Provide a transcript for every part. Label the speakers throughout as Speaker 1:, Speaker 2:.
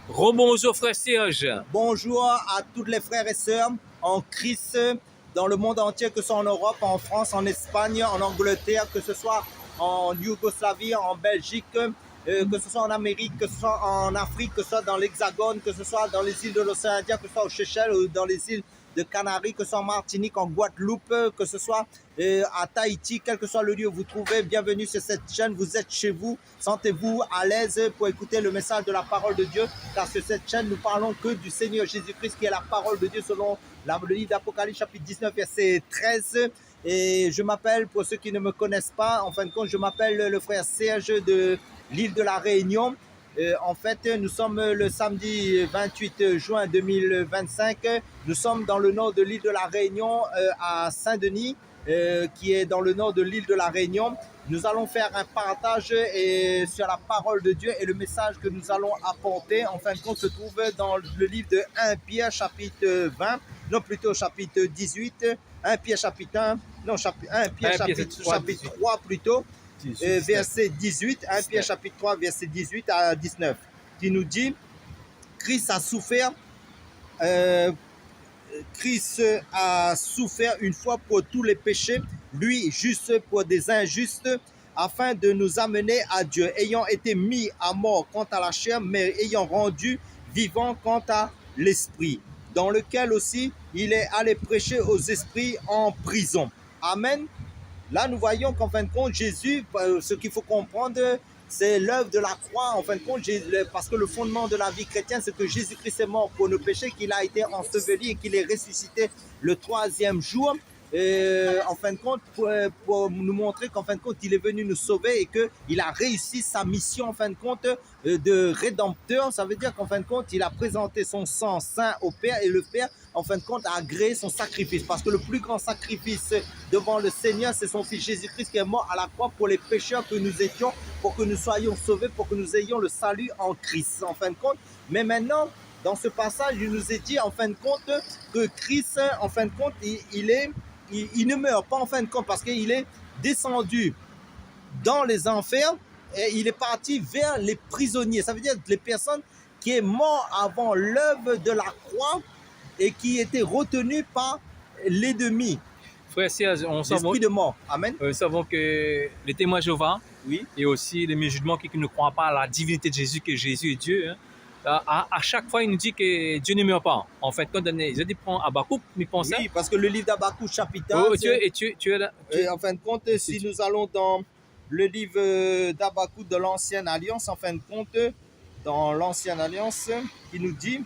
Speaker 1: Rebonjour frère Serge.
Speaker 2: Bonjour à tous les frères et sœurs en Christ dans le monde entier, que ce soit en Europe, en France, en Espagne, en Angleterre, que ce soit en Yougoslavie, en Belgique, que ce soit en Amérique, que ce soit en Afrique, que ce soit dans l'Hexagone, que ce soit dans les îles de l'océan Indien, que ce soit aux Seychelles ou dans les îles de Canaries, que ce soit en Martinique, en Guadeloupe, que ce soit à Tahiti, quel que soit le lieu où vous trouvez, bienvenue sur cette chaîne, vous êtes chez vous, sentez-vous à l'aise pour écouter le message de la parole de Dieu, car sur cette chaîne, nous parlons que du Seigneur Jésus-Christ qui est la parole de Dieu selon le livre d'Apocalypse chapitre 19 verset 13. Et je m'appelle, pour ceux qui ne me connaissent pas, en fin de compte, je m'appelle le frère Serge de l'île de la Réunion. En fait, nous sommes le samedi 28 juin 2025. Nous sommes dans le nord de l'île de la Réunion, à Saint-Denis, qui est dans le nord de l'île de la Réunion. Nous allons faire un partage sur la parole de Dieu et le message que nous allons apporter, en fin de compte, se trouve dans le livre de 1 Pierre chapitre 20, non plutôt chapitre 18, 1 Pierre chapitre 1, non, 1 Pierre chapitre 3 plutôt. Verset 18, 1 Pierre chapitre 3, verset 18 à 19, qui nous dit Christ a souffert une fois pour tous les péchés, lui juste pour des injustes, afin de nous amener à Dieu, ayant été mis à mort quant à la chair, mais ayant rendu vivant quant à l'esprit, dans lequel aussi il est allé prêcher aux esprits en prison. Amen. Là, nous voyons qu'en fin de compte, Jésus, ce qu'il faut comprendre, c'est l'œuvre de la croix, en fin de compte, parce que le fondement de la vie chrétienne, c'est que Jésus-Christ est mort pour nos péchés, qu'il a été enseveli et qu'il est ressuscité le troisième jour. En fin de compte, pour nous montrer qu'en fin de compte, il est venu nous sauver et qu'il a réussi sa mission, en fin de compte, de rédempteur. Ça veut dire qu'en fin de compte, il a présenté son sang saint au Père et le Père, en fin de compte, a agréé son sacrifice. Parce que le plus grand sacrifice devant le Seigneur, c'est son Fils Jésus-Christ qui est mort à la croix pour les pécheurs que nous étions, pour que nous soyons sauvés, pour que nous ayons le salut en Christ, en fin de compte. Mais maintenant, dans ce passage, il nous est dit, en fin de compte, que Christ, en fin de compte, il ne meurt pas en fin de compte parce qu'il est descendu dans les enfers et il est parti vers les prisonniers. Ça veut dire les personnes qui sont mortes avant l'œuvre de la croix et qui étaient retenues par l'ennemi.
Speaker 1: Frère Serge,
Speaker 2: l'esprit de mort. Amen.
Speaker 1: Nous savons que les témoins de Jéhovah,
Speaker 2: oui,
Speaker 1: et aussi les musulmans qui ne croient pas à la divinité de Jésus, que Jésus est Dieu, hein, à chaque fois, il nous dit que Dieu ne meurt pas. En fait, quand je dis prends Habakkuk, il pense
Speaker 2: oui, parce que le livre d'Habakkuk chapitre 1,
Speaker 1: tu es là.
Speaker 2: En fin de compte, si nous allons dans le livre d'Habakkuk de l'Ancienne Alliance, en fin de compte, dans l'Ancienne Alliance, qui nous dit,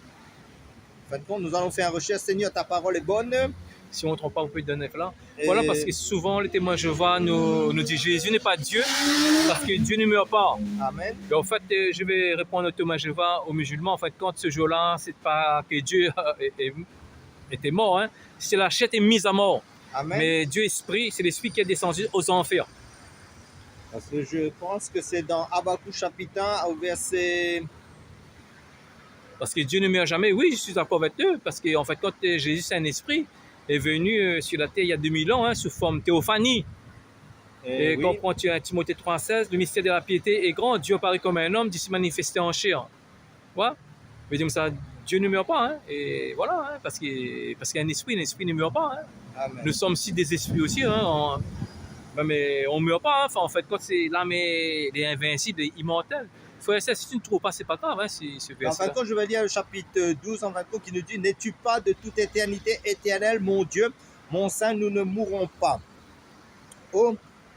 Speaker 2: en fin de compte, nous allons faire une recherche, Seigneur, ta parole est bonne.
Speaker 1: Si on ne trompe pas, vous pouvez donner là. Voilà, parce que souvent, les témoins de Jéhovah nous disent Jésus n'est pas Dieu, parce que Dieu ne meurt pas.
Speaker 2: Amen.
Speaker 1: Et en fait, je vais répondre aux témoins de Jéhovah, aux musulmans. En fait, quand ce jour-là, c'est pas que Dieu était mort, hein, c'est la chair est mise à mort.
Speaker 2: Amen.
Speaker 1: Mais Dieu esprit, c'est l'esprit qui est descendu aux enfers.
Speaker 2: Parce que je pense que c'est dans Habakkuk chapitre 1 au verset...
Speaker 1: Parce que Dieu ne meurt jamais. Oui, je suis d'accord avec eux. Parce qu'en fait, quand Jésus, c'est un esprit, est venu sur la terre il y a 2000 ans, hein, sous forme théophanie. Et oui, quand on prend Timothée 3,16, le mystère de la piété est grand. Dieu apparaît comme un homme, dit se manifester en chair. Voilà. Mais donc ça, Dieu ne meurt pas. Hein. Et voilà, hein, parce qu'il y a un esprit ne meurt pas. Hein.
Speaker 2: Amen.
Speaker 1: Nous sommes aussi des esprits aussi. Hein, mais on ne meurt pas. Hein. Enfin, en fait, quand c'est l'âme est invincible, immortelle. Frère, si tu ne trouves pas, c'est pas grave. Hein,
Speaker 2: en fin de compte, je vais lire le chapitre 12, en fin de compte, qui nous dit « N'es-tu pas de toute éternité éternelle, mon Dieu, mon Saint, nous ne mourrons pas. Ô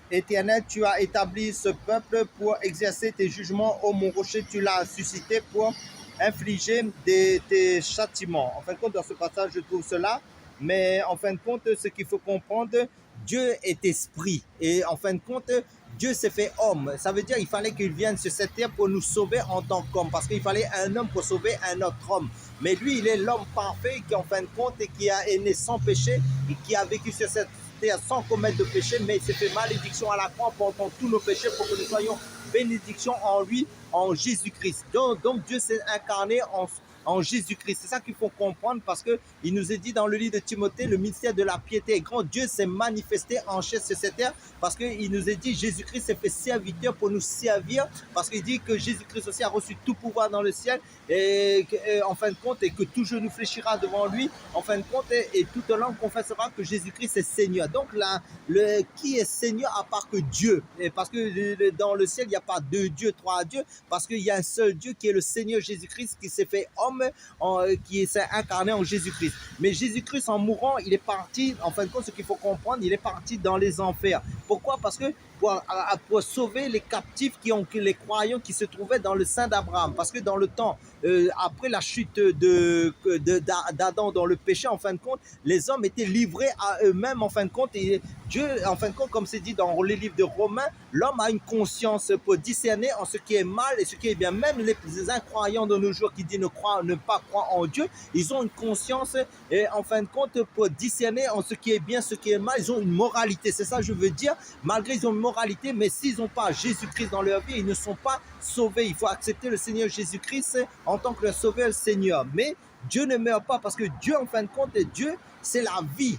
Speaker 2: Éternel, tu as établi ce peuple pour exercer tes jugements. Ô mon rocher, tu l'as suscité pour infliger tes châtiments. » En fin de compte, dans ce passage, je trouve cela. Mais en fin de compte, ce qu'il faut comprendre, Dieu est esprit. Et en fin de compte, Dieu s'est fait homme. Ça veut dire qu'il fallait qu'il vienne sur cette terre pour nous sauver en tant qu'homme. Parce qu'il fallait un homme pour sauver un autre homme. Mais lui, il est l'homme parfait qui, en fin de compte, qui est né sans péché et qui a vécu sur cette terre sans commettre de péché. Mais il s'est fait malédiction à la croix pour tous nos péchés, pour que nous soyons bénédiction en lui, en Jésus-Christ. Donc Dieu s'est incarné en Jésus-Christ. C'est ça qu'il faut comprendre parce qu'il nous est dit dans le livre de Timothée, le mystère de la piété est grand. Dieu s'est manifesté en chair sur cette terre parce qu'il nous est dit, Jésus-Christ s'est fait serviteur pour nous servir parce qu'il dit que Jésus-Christ aussi a reçu tout pouvoir dans le ciel et en fin de compte, et que tout genou fléchira devant lui, en fin de compte, et toute langue confessera que Jésus-Christ est Seigneur. Donc là, qui est Seigneur à part que Dieu? Et parce que dans le ciel, il n'y a pas deux dieux, trois dieux, parce qu'il y a un seul Dieu qui est le Seigneur Jésus-Christ qui s'est fait homme, qui s'est incarné en Jésus-Christ. Mais Jésus-Christ, en mourant, il est parti, en fin de compte, ce qu'il faut comprendre, il est parti dans les enfers. Pourquoi? Parce que pour sauver les captifs les croyants qui se trouvaient dans le sein d'Abraham. Parce que dans le temps, après la chute d'Adam dans le péché, en fin de compte, les hommes étaient livrés à eux-mêmes, en fin de compte. Et Dieu, en fin de compte, comme c'est dit dans les livres de Romains, l'homme a une conscience pour discerner en ce qui est mal et ce qui est bien. Même les incroyants de nos jours qui disent ne pas croire en Dieu, ils ont une conscience, et en fin de compte, pour discerner en ce qui est bien, ce qui est mal, ils ont une moralité. C'est ça que je veux dire. Malgré ils ont une moralité, mais s'ils n'ont pas Jésus-Christ dans leur vie, ils ne sont pas sauvés. Il faut accepter le Seigneur Jésus-Christ en tant que le Sauveur, le Seigneur. Mais Dieu ne meurt pas parce que Dieu, en fin de compte, Dieu, c'est la vie.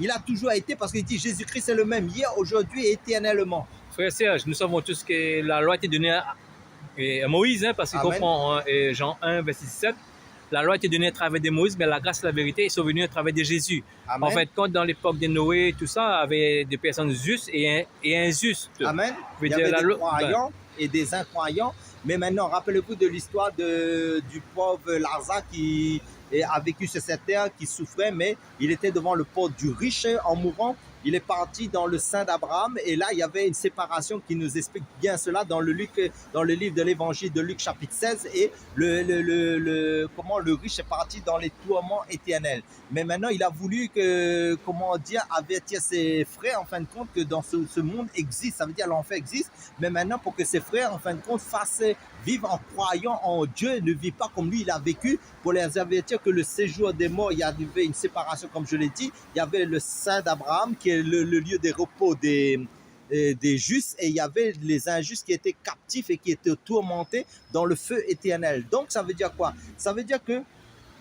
Speaker 2: Il a toujours été parce qu'il dit Jésus-Christ est le même hier, aujourd'hui et éternellement.
Speaker 1: Frère Serge, nous savons tous que la loi a été donnée à Moïse, hein, parce qu'il comprend Jean 1, verset 17. La loi a été donnée à travers de Moïse, mais la grâce et la vérité sont venues à travers de Jésus. Amen. En fait, quand dans l'époque de Noé, tout ça, il y avait des personnes justes et injustes.
Speaker 2: Amen. Il y avait des croyants et des incroyants. Mais maintenant, rappelez-vous de l'histoire du pauvre Lazare qui a vécu sur cette terre, qui souffrait, mais il était devant le porte du riche en mourant. Il est parti dans le sein d'Abraham et là, il y avait une séparation qui nous explique bien cela dans le livre de l'évangile de Luc chapitre 16 et comment le riche est parti dans les tourments éternels. Mais maintenant, il a voulu avertir ses frères en fin de compte que dans ce monde existe, ça veut dire l'enfer existe, mais maintenant pour que ses frères en fin de compte fassent vivre en croyant en Dieu, ne vivent pas comme lui il a vécu, pour les avertir que le séjour des morts, il y avait une séparation comme je l'ai dit, il y avait le sein d'Abraham qui est le lieu de repos des justes et il y avait les injustes qui étaient captifs et qui étaient tourmentés dans le feu éternel. Donc ça veut dire quoi? Ça veut dire que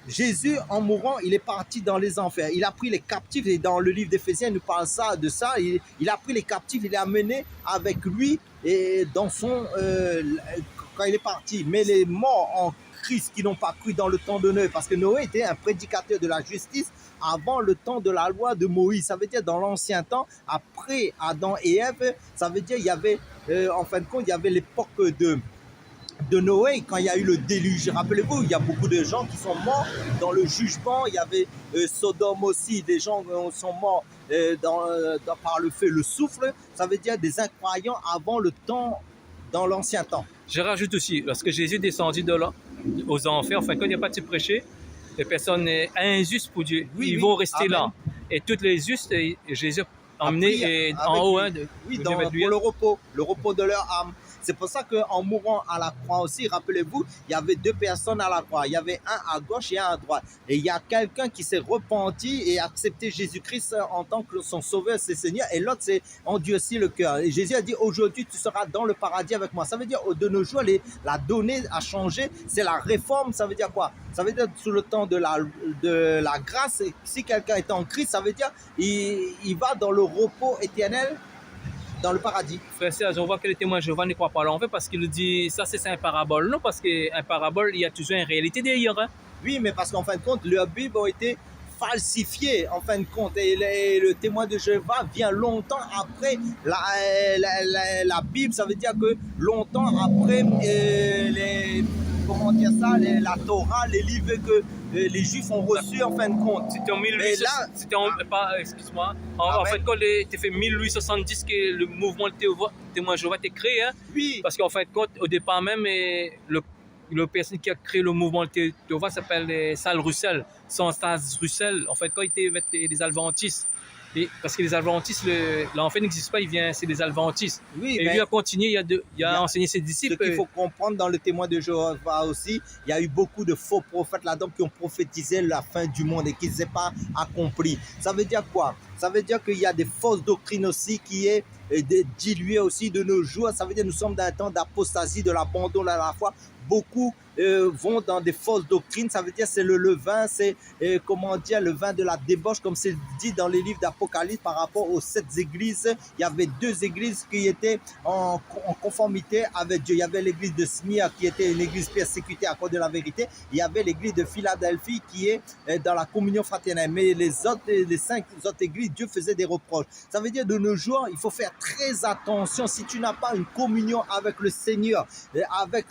Speaker 2: Jésus, en mourant, il est parti dans les enfers. Il a pris les captifs et dans le livre d'Éphésiens, il nous parle de ça. Il a pris les captifs, il les a amenés avec lui et dans quand il est parti. Mais les morts en Christ qui n'ont pas cru dans le temps de Noé, parce que Noé était un prédicateur de la justice avant le temps de la loi de Moïse. Ça veut dire dans l'ancien temps, après Adam et Ève, ça veut dire il y avait, en fin de compte, il y avait l'époque de Noé, quand il y a eu le déluge. Rappelez-vous, il y a beaucoup de gens qui sont morts dans le jugement. Il y avait Sodome aussi, des gens sont morts par le feu, le soufre. Ça veut dire des incroyants avant le temps, dans l'ancien temps.
Speaker 1: Je rajoute aussi, lorsque Jésus est descendu de là, aux enfers, enfin, quand il n'y a pas de prêcher, les personnes injustes pour Dieu, ils vont rester Amen. Là. Et toutes les justes, Jésus a emmené en haut.
Speaker 2: Pour le repos de leur âme. C'est pour ça qu'en mourant à la croix aussi, rappelez-vous, il y avait deux personnes à la croix. Il y avait un à gauche et un à droite. Et il y a quelqu'un qui s'est repenti et accepté Jésus-Christ en tant que son sauveur, ses Seigneur. Et l'autre s'est endurci le cœur. Et Jésus a dit, aujourd'hui, tu seras dans le paradis avec moi. Ça veut dire, de nos jours, la donnée a changé. C'est la réforme. Ça veut dire quoi? Ça veut dire, sous le temps de la grâce, si quelqu'un est en Christ, ça veut dire, il va dans le repos éternel, dans le paradis.
Speaker 1: Frère Serge, on voit que le témoin Jéhovah ne croit pas à l'enfer parce qu'il dit ça c'est un parabole. Non, parce qu'un parabole, il y a toujours une réalité derrière. Hein?
Speaker 2: Oui, mais parce qu'en fin de compte, leurs Bibles ont été falsifiées en fin de compte. Et le témoin de Jéhovah vient longtemps après la Bible. Ça veut dire que longtemps après la Torah, les livres que les Juifs ont reçus en fin de compte.
Speaker 1: C'était en 1870. Excuse-moi. En fait, quand c'était fait 1870 que le mouvement témoin Jéhovah était créé. Hein?
Speaker 2: Oui.
Speaker 1: Parce qu'en fin de compte, au départ même, le personne qui a créé le mouvement Jéhovah s'appelle Saul Russell. Stas Russell. En fait, quand il était avec les Adventistes. Parce que les Adventistes, l'enfer n'existe pas, c'est des Adventistes. Oui, et lui a continué, il a enseigné ses disciples.
Speaker 2: Ce qu'il faut comprendre dans le témoin de Jéhovah aussi, il y a eu beaucoup de faux prophètes là-dedans qui ont prophétisé la fin du monde et qui ne s'est pas accompli. Ça veut dire quoi? Ça veut dire qu'il y a des fausses doctrines aussi qui est dilué aussi de nos jours. Ça veut dire que nous sommes dans un temps d'apostasie, de l'abandon à la foi. Beaucoup vont dans des fausses doctrines. Ça veut dire c'est le levain, c'est le vin de la débauche, comme c'est dit dans les livres d'Apocalypse par rapport aux 7 églises. Il y avait 2 églises qui étaient en conformité avec Dieu. Il y avait l'église de Smyrne qui était une église persécutée à cause de la vérité. Il y avait l'église de Philadelphie qui est dans la communion fraternelle. Mais les 5 autres églises, Dieu faisait des reproches. Ça veut dire de nos jours, il faut faire très attention. Si tu n'as pas une communion avec le Seigneur, avec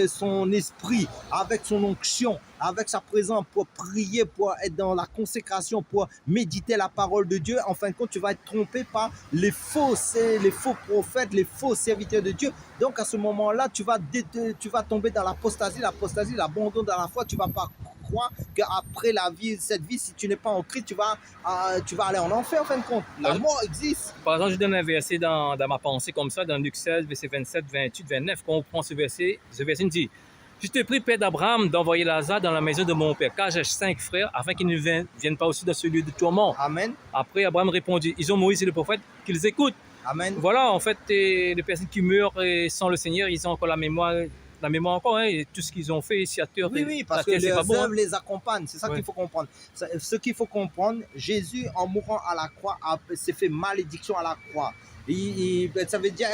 Speaker 2: son esprit, avec son onction, avec sa présence pour prier, pour être dans la consécration, pour méditer la parole de Dieu, en fin de compte, tu vas être trompé par les faux prophètes, les faux serviteurs de Dieu. Donc à ce moment-là, tu vas tomber dans l'apostasie, l'abandon dans la foi. Tu vas pas croire qu'après cette vie, si tu n'es pas en Christ, tu vas aller en enfer en fin de compte. La mort existe.
Speaker 1: Par exemple, je donne un verset dans ma pensée comme ça, dans Luc 16, verset 27, 28, 29. Quand on prend ce verset nous dit: je te prie, Père d'Abraham, d'envoyer Lazare dans la maison de mon père, car j'ai 5 frères, afin qu'ils ne viennent pas aussi dans ce lieu de tourment.
Speaker 2: Amen.
Speaker 1: Après, Abraham répondit: ils ont Moïse et le prophète, qu'ils écoutent.
Speaker 2: Amen.
Speaker 1: Voilà, en fait, les personnes qui meurent sans le Seigneur, ils ont encore la mémoire encore, hein, et tout ce qu'ils ont fait ici à terre.
Speaker 2: Oui, parce que les œuvres les accompagnent. C'est ça qu'il faut comprendre. Ce qu'il faut comprendre, Jésus, en mourant à la croix, s'est fait malédiction à la croix. Ça veut dire,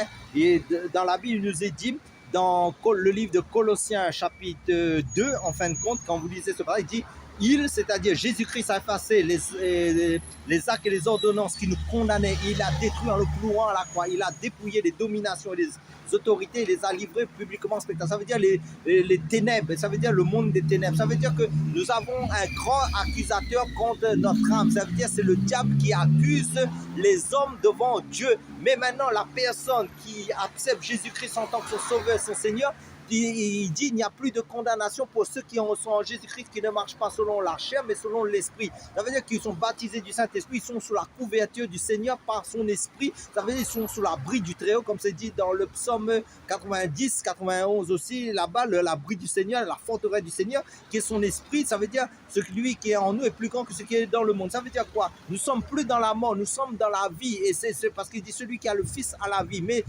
Speaker 2: dans la Bible, il nous est dit, dans le livre de Colossiens chapitre 2, en fin de compte, quand vous lisez ce passage, il dit: c'est-à-dire Jésus-Christ a effacé les actes et les ordonnances qui nous condamnaient. Il a détruit en le clouant à la croix. Il a dépouillé les dominations et les autorités, il les a livrés publiquement en spectacle. Ça veut dire les ténèbres, ça veut dire le monde des ténèbres. Ça veut dire que nous avons un grand accusateur contre notre âme. Ça veut dire c'est le diable qui accuse les hommes devant Dieu. Mais maintenant, la personne qui accepte Jésus-Christ en tant que son sauveur, son Seigneur, il dit: il n'y a plus de condamnation pour ceux qui sont en Jésus-Christ, qui ne marchent pas selon la chair, mais selon l'esprit. Ça veut dire qu'ils sont baptisés du Saint-Esprit, ils sont sous la couverture du Seigneur par son esprit. Ça veut dire qu'ils sont sous l'abri du Très-Haut, comme c'est dit dans le psaume 90, 91 aussi, là-bas, l'abri du Seigneur, la forteresse du Seigneur, qui est son esprit. Ça veut dire celui qui est en nous est plus grand que ce qui est dans le monde. Ça veut dire quoi? Nous sommes plus dans la mort, nous sommes dans la vie. Et c'est parce qu'il dit: celui qui a le Fils a la vie. Mais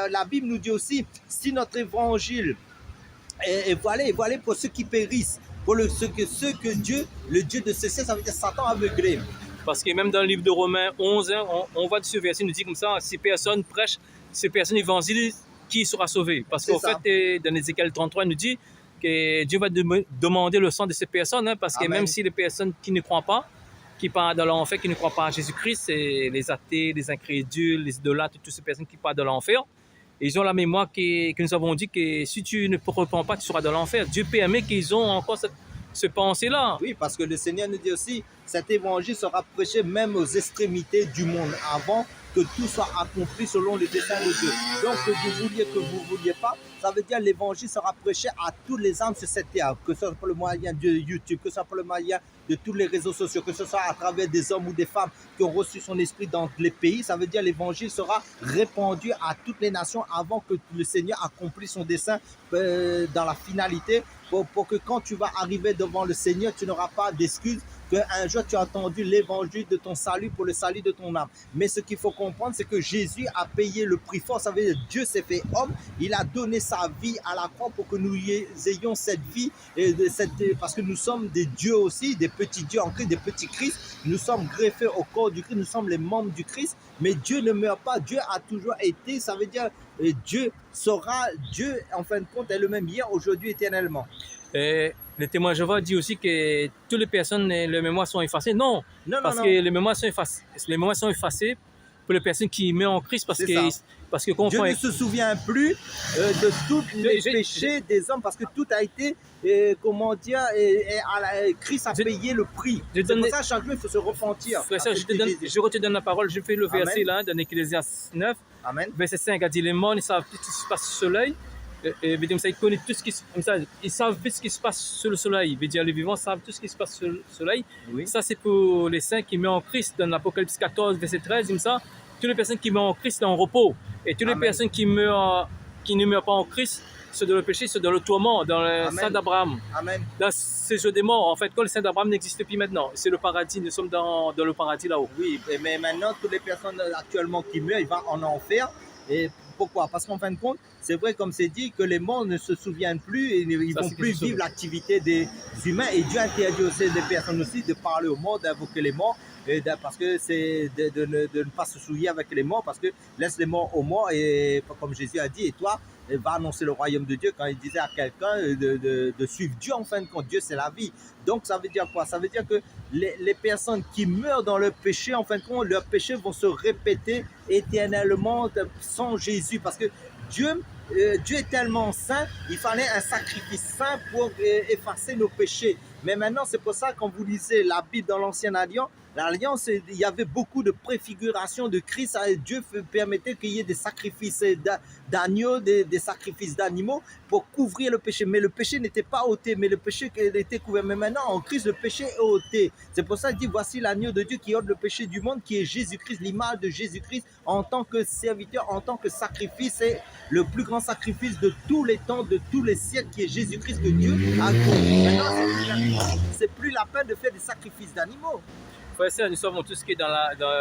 Speaker 2: la Bible nous dit aussi, si notre évangile, et voilà pour ceux qui périssent, pour ceux que Dieu, le Dieu de ce ciel, ça veut dire Satan aveuglé.
Speaker 1: Parce que même dans le livre de Romains 11, hein, on voit ce verset, il nous dit comme ça: si personne prêche, si personne évangile, qui sera sauvé? Parce qu'en fait, dans Ézéchiel 33, il nous dit que Dieu va demander le sang de ces personnes, hein, parce que même si les personnes qui ne croient pas, qui partent de l'enfer, qui ne croient pas en Jésus-Christ, c'est les athées, les incrédules, les idolâtres, toutes ces personnes qui partent de l'enfer, ils ont la mémoire que nous avons dit que si tu ne reprends pas, tu seras dans l'enfer. Dieu permet qu'ils ont encore ce pensée-là.
Speaker 2: Oui, parce que le Seigneur nous dit aussi: cet évangile sera prêché même aux extrémités du monde, avant que tout soit accompli selon les desseins de Dieu. Donc, que vous vouliez pas, ça veut dire l'évangile sera prêché à toutes les âmes sur cette terre, que ce soit par le moyen de YouTube, que ce soit par le moyen de tous les réseaux sociaux, que ce soit à travers des hommes ou des femmes qui ont reçu son esprit dans les pays. Ça veut dire l'évangile sera répandu à toutes les nations avant que le Seigneur accomplisse son dessein dans la finalité, pour que quand tu vas arriver devant le Seigneur, tu n'auras pas d'excuses, qu'un jour tu as entendu l'évangile de ton salut pour le salut de ton âme. Mais ce qu'il faut comprendre, c'est que Jésus a payé le prix fort. Ça veut dire Dieu s'est fait homme, il a donné sa vie à la croix pour que nous ayons cette vie, parce que nous sommes des dieux aussi, des petits dieux en Christ, des petits Christ. Nous sommes greffés au corps du Christ, nous sommes les membres du Christ, mais Dieu ne meurt pas, Dieu a toujours été. Ça veut dire Dieu en fin de compte est le même hier, aujourd'hui, éternellement.
Speaker 1: Et le témoin de Jéhovah dit aussi que toutes les personnes, les mémoires sont effacées. Non, parce que les mémoires sont effacées pour les personnes qui meurent en Christ, parce que
Speaker 2: Dieu ne se souvient plus de tous les péchés des hommes, parce que tout a été, Christ a payé le prix. C'est pour ça, chaque jour, il faut se repentir.
Speaker 1: Je te donne la parole, je fais le verset là, dans Ecclésiaste 9,
Speaker 2: Amen.
Speaker 1: Verset 5, a dit: les morts, ils savent tout ce qui se passe sur le soleil. Ils connaissent tout ce qui se passe, ils savent tout ce qui se passe sur le soleil. Veut dire, les vivants savent tout ce qui se passe sur le soleil.
Speaker 2: Oui.
Speaker 1: Ça, c'est pour les saints qui meurent en Christ. Dans l'Apocalypse 14, verset 13, il me ça. Toutes les personnes qui meurent en Christ sont en repos. Et toutes les personnes qui ne meurent pas en Christ sont dans le péché, sont dans le tourment, dans le
Speaker 2: Amen.
Speaker 1: sein d'Abraham.
Speaker 2: Amen.
Speaker 1: Dans ces jeux des morts, en fait, quand le sein d'Abraham n'existe plus maintenant, c'est le paradis, nous sommes dans le paradis là-haut.
Speaker 2: Oui, mais maintenant, toutes les personnes actuellement qui meurent, ils vont en enfer. Et pourquoi? Parce qu'en fin de compte, c'est vrai, comme c'est dit, que les morts ne se souviennent plus et ils ne vont plus vivre l'activité des humains. Et Dieu interdit aussi des personnes aussi de parler aux morts, d'invoquer les morts, parce que c'est de ne pas se souiller avec les morts, parce que laisse les morts aux morts. Et comme Jésus a dit, et toi, va annoncer le royaume de Dieu, quand il disait à quelqu'un de suivre Dieu. En fin de compte, Dieu, c'est la vie. Donc, ça veut dire quoi? Ça veut dire que les personnes qui meurent dans le péché, en fin de compte, leurs péchés vont se répéter éternellement sans Jésus. Parce que Dieu est tellement saint, il fallait un sacrifice saint pour effacer nos péchés. Mais maintenant, c'est pour ça, quand vous lisez la Bible dans l'Ancienne Alliance, l'Alliance, il y avait beaucoup de préfigurations de Christ. Dieu permettait qu'il y ait des sacrifices d'agneaux, des sacrifices d'animaux pour couvrir le péché. Mais le péché n'était pas ôté, mais le péché était couvert. Mais maintenant, en Christ, le péché est ôté. C'est pour ça qu'il dit, voici l'agneau de Dieu qui ôte le péché du monde, qui est Jésus-Christ, l'image de Jésus-Christ en tant que serviteur, en tant que sacrifice. C'est le plus grand sacrifice de tous les temps, de tous les siècles, qui est Jésus-Christ que Dieu a connu. Maintenant, c'est plus la peine de faire des sacrifices d'animaux.
Speaker 1: Frère et sœurs, nous savons tous que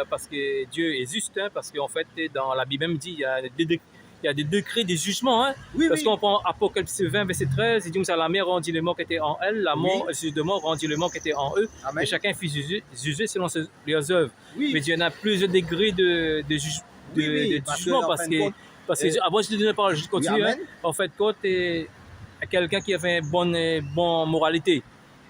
Speaker 1: parce que Dieu est juste, hein, parce qu'en fait, dans la Bible même dit, il y a des degrés, des jugements. Hein,
Speaker 2: oui,
Speaker 1: parce qu'on prend Apocalypse 20, verset 13, il dit, la mer rendit les morts qui étaient en elle, la mort, le de mort rendit les morts qui étaient en eux, Amen. Et chacun fut jugé selon leurs œuvres. Oui. Mais Dieu en a plusieurs degrés de jugement, parce que avant je te donne la parole, je continue. Oui, hein, en fait, quand quelqu'un qui avait une bonne moralité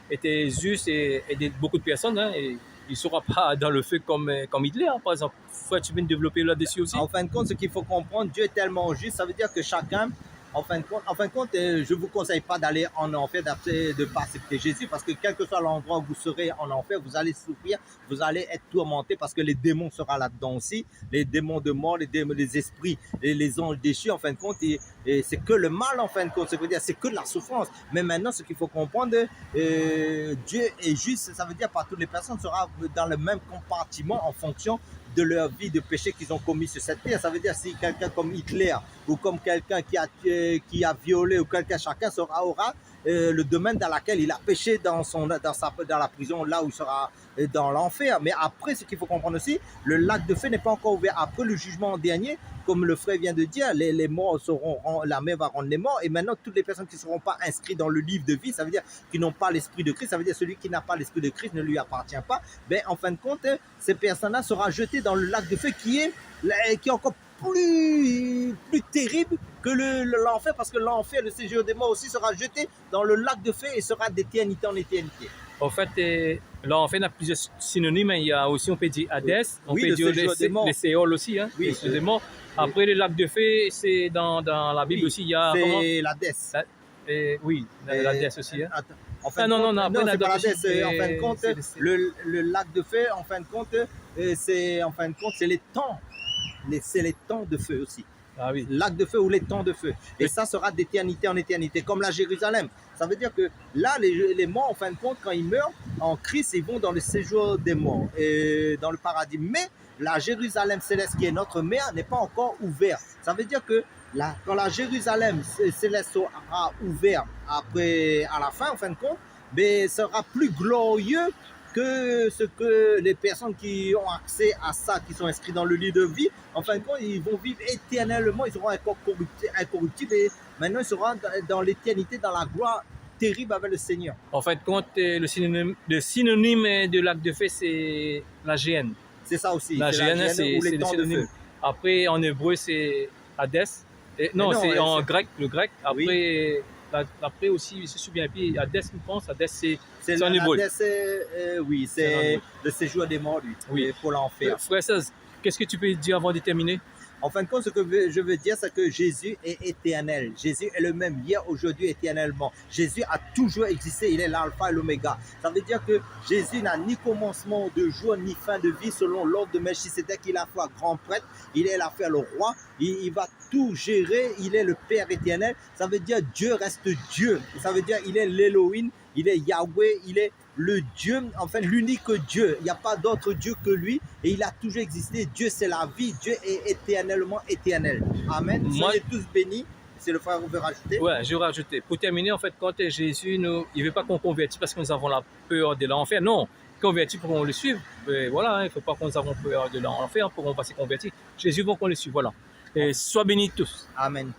Speaker 1: était juste et beaucoup de personnes, hein, et il ne sera pas dans le feu comme Hitler, hein, par exemple. Frère, tu viens de développer là-dessus aussi.
Speaker 2: En fin de compte, ce qu'il faut comprendre, Dieu est tellement juste, ça veut dire que chacun, en fin de compte, je ne vous conseille pas d'aller en enfer, de ne pas accepter Jésus, parce que quel que soit l'endroit où vous serez en enfer, vous allez souffrir, vous allez être tourmenté, parce que les démons seront là-dedans aussi, les démons de mort, les esprits, les anges déchus, en fin de compte, et c'est que le mal, en fin de compte, c'est que de la souffrance. Mais maintenant, ce qu'il faut comprendre, Dieu est juste, ça veut dire pas toutes les personnes seront dans le même compartiment en fonction de leur vie de péché qu'ils ont commis sur cette terre. Ça veut dire si quelqu'un comme Hitler ou comme quelqu'un qui a violé ou quelqu'un, chacun aura le domaine dans lequel il a péché dans la prison, là où il sera dans l'enfer. Mais après, ce qu'il faut comprendre aussi, le lac de feu n'est pas encore ouvert. Après le jugement dernier, comme le frère vient de dire, les morts la mer va rendre les morts. Et maintenant, toutes les personnes qui ne seront pas inscrites dans le livre de vie, ça veut dire qui n'ont pas l'esprit de Christ, ça veut dire celui qui n'a pas l'esprit de Christ ne lui appartient pas. Ben, en fin de compte, ces personnes-là seront jetées dans le lac de feu qui est encore plus terrible que l'enfer, parce que l'enfer, le séjour des morts aussi, sera jeté dans le lac de feu et sera d'éternité en éternité.
Speaker 1: En fait, l'enfer a plusieurs synonymes. Il y a aussi, on peut dire Hadès, on peut dire les Séol aussi, hein, oui, les morts. Après, le lac de feu, c'est dans la Bible aussi. Il y a
Speaker 2: c'est l'Hadès.
Speaker 1: Oui, l'Hadès aussi. Hein.
Speaker 2: Enfin, non, c'est pas l'Hadès. En fin de compte, le lac de feu, en fin de compte, c'est les temps. C'est les temps de feu aussi.
Speaker 1: Ah oui.
Speaker 2: Lac de feu ou les temps de feu. Et ça sera d'éternité en éternité, comme la Jérusalem. Ça veut dire que là, les morts, en fin de compte, quand ils meurent en Christ, ils vont dans le séjour des morts, et dans le paradis. Mais la Jérusalem céleste, qui est notre mère, n'est pas encore ouverte. Ça veut dire que quand la Jérusalem céleste sera ouverte après, à la fin, en fin de compte, mais sera plus glorieux que ce que les personnes qui ont accès à ça, qui sont inscrits dans le livre de vie, en fin de compte, ils vont vivre éternellement, ils seront incorruptibles et maintenant ils seront dans l'éternité, dans la gloire terrible avec le Seigneur.
Speaker 1: En fin de compte, le synonyme de lac de feu, c'est la géhenne.
Speaker 2: C'est ça aussi.
Speaker 1: La géhenne, c'est le synonyme. Après, en hébreu, c'est Hadès. Non, c'est en grec, le grec. Après, oui. Après aussi, je me souviens, puis Hadès, je pense, Hadès, c'est en hébreu.
Speaker 2: Oui, c'est le séjour des morts, lui, oui. Pour l'enfer.
Speaker 1: Frère César, qu'est-ce que tu peux dire avant de terminer?
Speaker 2: En fin de compte, ce que je veux dire, c'est que Jésus est éternel. Jésus est le même hier, aujourd'hui, éternellement. Jésus a toujours existé. Il est l'alpha et l'oméga. Ça veut dire que Jésus n'a ni commencement de jour, ni fin de vie, selon l'ordre de Melchisédek. Il est à la fois grand prêtre, il est à la fois le roi. Il va tout gérer. Il est le Père éternel. Ça veut dire Dieu reste Dieu. Ça veut dire il est l'Élohim, il est Yahweh, il est le Dieu, enfin l'unique Dieu. Il n'y a pas d'autre Dieu que lui et il a toujours existé. Dieu, c'est la vie. Dieu est éternellement éternel. Amen. Soyez tous bénis. Si le frère veut rajouter.
Speaker 1: Ouais, je vais rajouter. Pour terminer, en fait, quand Jésus, il ne veut pas qu'on convertisse parce que nous avons la peur de l'enfer. Non, convertis pour qu'on le suive. Et voilà, il ne faut pas qu'on ait peur de l'enfer pour qu'on va se convertir. Jésus veut qu'on le suive. Voilà. Et sois bénis tous.
Speaker 2: Amen.